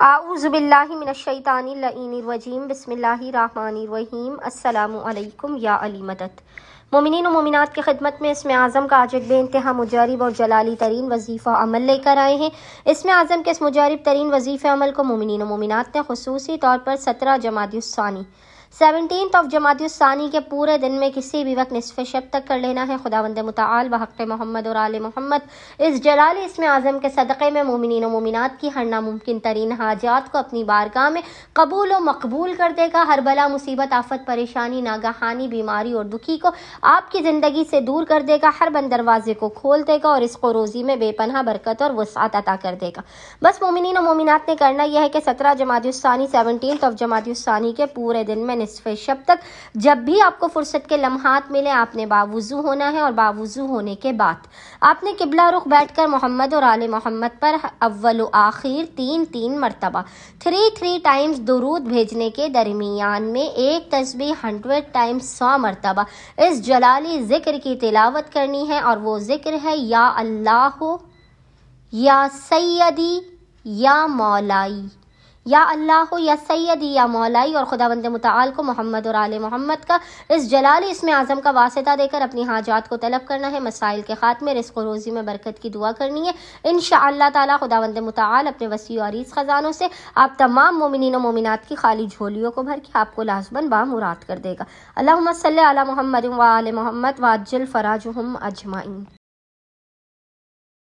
اعوذ باللہ من الشیطان اللعین الرجیم بسم اللہ الرحمن الرحیم السلام علیکم یا علی مدد۔ مومنین و مومنات کی خدمت میں اسم اعظم کا آج ایک بے انتہا مجرب اور جلالی ترین وظیفہ عمل لے کر آئے ہیں۔ اسم اعظم کے اس مجرب ترین وظیفہ عمل کو مومنین و مومنات نے خصوصی طور پر 17 جمادی الثانی 17 جمادی الثانی کے پورے دن میں کسی بھی وقت نصف شب تک کر لینا ہے۔ خداوند متعال بحق محمد اور آل محمد اس جلالی اسم اعظم کے صدقے میں مومنین و مومنات کی ہر ناممکن ترین حاجات کو اپنی بارگاہ میں قبول و مقبول کر دے گا۔ ہر بلا مصیبت آفت پریشانی ناگہانی بیماری اور دکھی کو آپ کی زندگی سے دور کر دے گا۔ ہر بند دروازے کو کھول دے گا اور رزق و روزی میں بے پناہ برکت اور وسعت عطا کر دے گا۔ بس مومنین و مومنات نے کرنا یہ ہے کہ 17 جمادی الثانی 17 جمادی الثانی کے پورے دن میں نصف شب تک جب بھی آپ کو فرصت کے لمحات ملے آپ نے باوضو ہونا ہے، اور باوضو ہونے کے بعد آپ نے قبلہ رخ بیٹھ کر محمد اور آل محمد پر اول و آخر 3 مرتبہ 3 ٹائمز درود بھیجنے کے درمیان میں ایک تسبیح 100 ٹائمز 100 مرتبہ اس جلالی ذکر کی تلاوت کرنی ہے، اور وہ ذکر ہے یا اللہ یا سیدی یا مولائی، یا اللہ یا سیدی یا مولائی، اور خداوند متعال کو محمد اور آل محمد کا اس جلالی اسم اعظم کا واسطہ دے کر اپنی حاجات کو طلب کرنا ہے، مسائل کے خاتمے رزق و روزی میں برکت کی دعا کرنی ہے۔ انشاءاللہ تعالی خداوند متعال اپنے وسیع و عریض خزانوں سے آپ تمام مومنین و مومنات کی خالی جھولیوں کو بھر کے آپ کو لازماً بامراد کر دے گا۔ اللہم صلی علی محمد و آل محمد وعجل فراجہم اجمعین۔